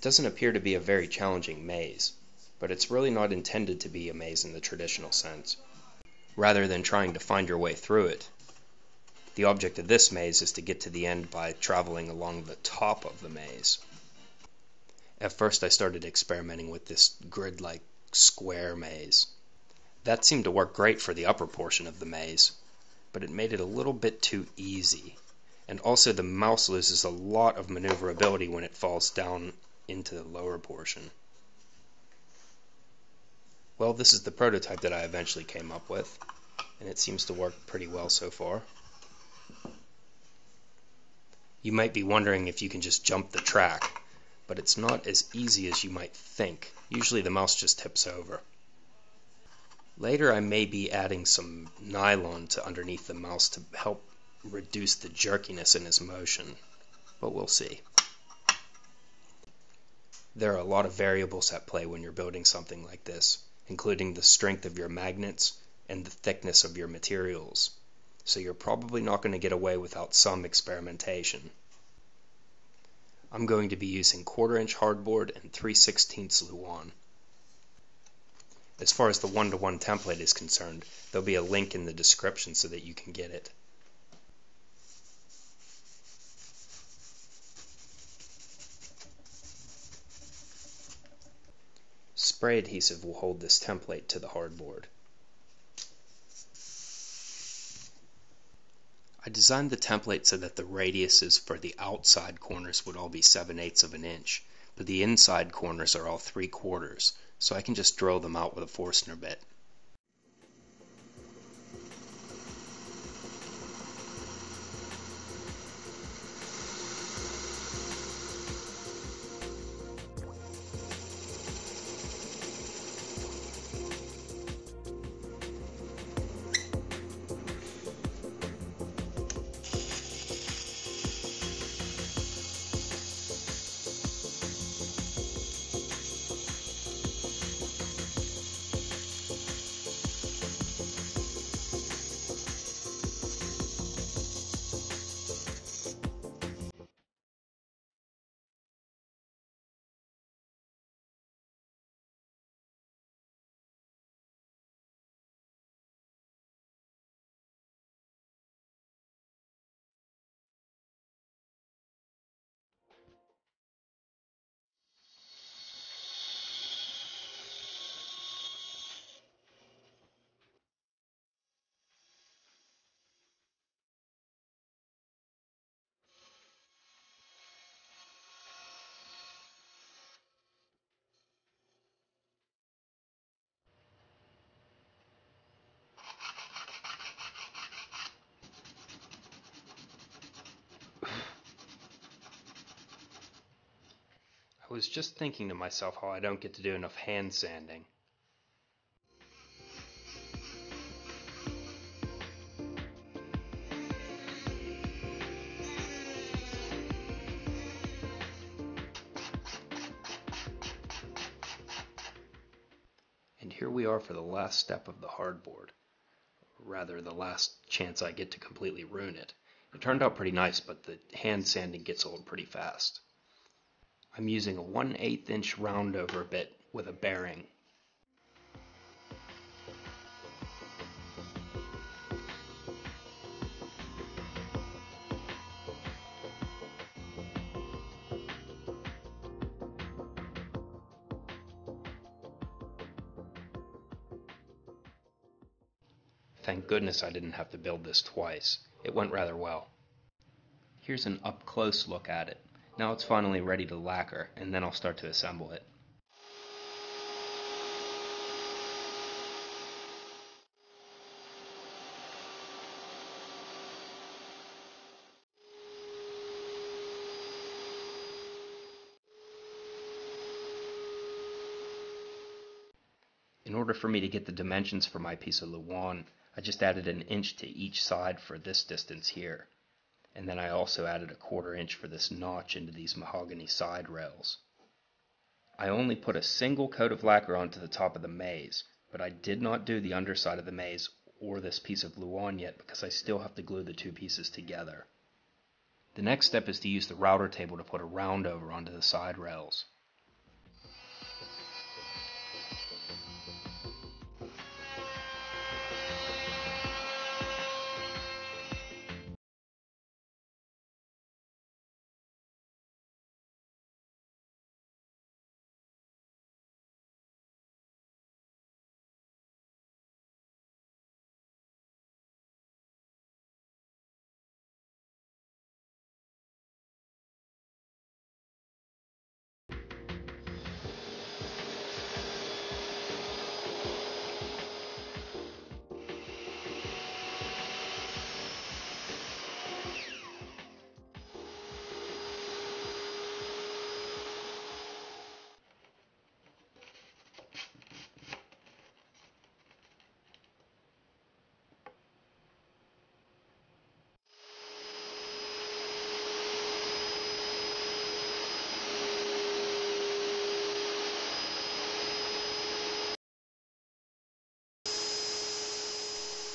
doesn't appear to be a very challenging maze, but it's really not intended to be a maze in the traditional sense. Rather than trying to find your way through it, the object of this maze is to get to the end by traveling along the top of the maze. At first I started experimenting with this grid-like square maze. That seemed to work great for the upper portion of the maze, but it made it a little bit too easy. And also the mouse loses a lot of maneuverability when it falls down into the lower portion. Well, this is the prototype that I eventually came up with, and it seems to work pretty well so far. You might be wondering if you can just jump the track, but it's not as easy as you might think. Usually the mouse just tips over. Later I may be adding some nylon to underneath the mouse to help reduce the jerkiness in his motion, but we'll see. There are a lot of variables at play when you're building something like this, including the strength of your magnets and the thickness of your materials, so you're probably not going to get away without some experimentation. I'm going to be using 1/4" hardboard and 3/16 Luan. As far as the one-to-one template is concerned, there'll be a link in the description so that you can get it. Spray adhesive will hold this template to the hardboard. I designed the template so that the radiuses for the outside corners would all be 7/8 of an inch, but the inside corners are all 3/4, so I can just drill them out with a Forstner bit. I was just thinking to myself how I don't get to do enough hand sanding. And here we are for the last step of the hardboard. Rather, the last chance I get to completely ruin it. It turned out pretty nice, but the hand sanding gets old pretty fast. I'm using a 1/8 inch roundover bit with a bearing. Thank goodness I didn't have to build this twice. It went rather well. Here's an up-close look at it. Now it's finally ready to lacquer, and then I'll start to assemble it. In order for me to get the dimensions for my piece of Luan, I just added 1 inch to each side for this distance here. And then I also added a 1/4 inch for this notch into these mahogany side rails. I only put a single coat of lacquer onto the top of the maze, but I did not do the underside of the maze or this piece of Luan yet because I still have to glue the two pieces together. The next step is to use the router table to put a roundover onto the side rails.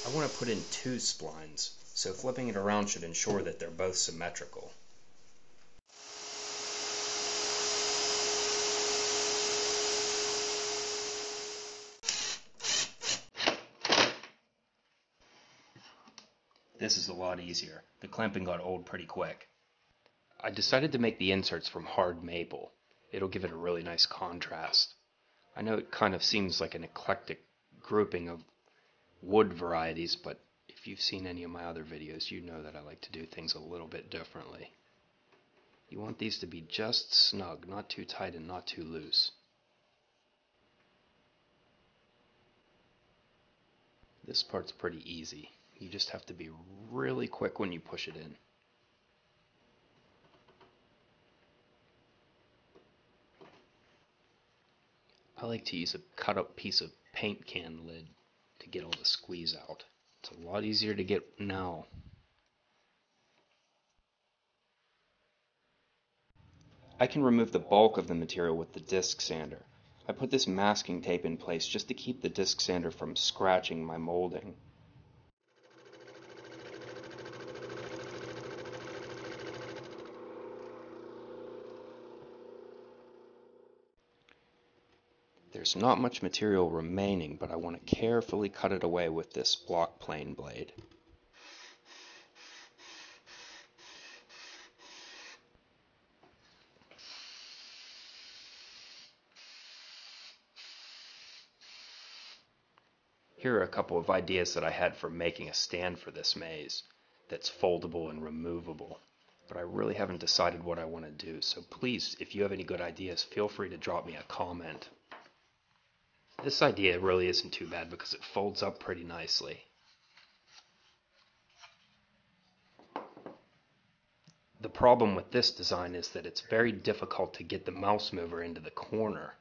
I want to put in 2 splines, so flipping it around should ensure that they're both symmetrical. This is a lot easier. The clamping got old pretty quick. I decided to make the inserts from hard maple. It'll give it a really nice contrast. I know it kind of seems like an eclectic grouping of wood varieties, but if you've seen any of my other videos, you know that I like to do things a little bit differently. You want these to be just snug, not too tight and not too loose. This part's pretty easy. You just have to be really quick when you push it in. I like to use a cut up piece of paint can lid to get all the squeeze out. It's a lot easier to get now. I can remove the bulk of the material with the disc sander. I put this masking tape in place just to keep the disc sander from scratching my molding. There's not much material remaining, but I want to carefully cut it away with this block plane blade. Here are a couple of ideas that I had for making a stand for this maze that's foldable and removable, but I really haven't decided what I want to do, so please, if you have any good ideas, feel free to drop me a comment. This idea really isn't too bad because it folds up pretty nicely. The problem with this design is that it's very difficult to get the mouse mover into the corner.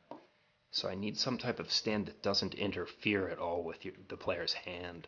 So I need some type of stand that doesn't interfere at all with the player's hand.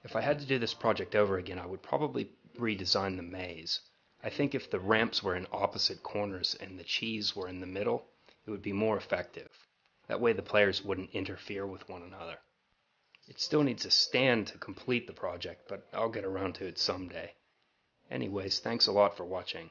If I had to do this project over again, I would probably redesign the maze. I think if the ramps were in opposite corners and the cheese were in the middle, it would be more effective. That way the players wouldn't interfere with one another. It still needs a stand to complete the project, but I'll get around to it someday. Anyways, thanks a lot for watching.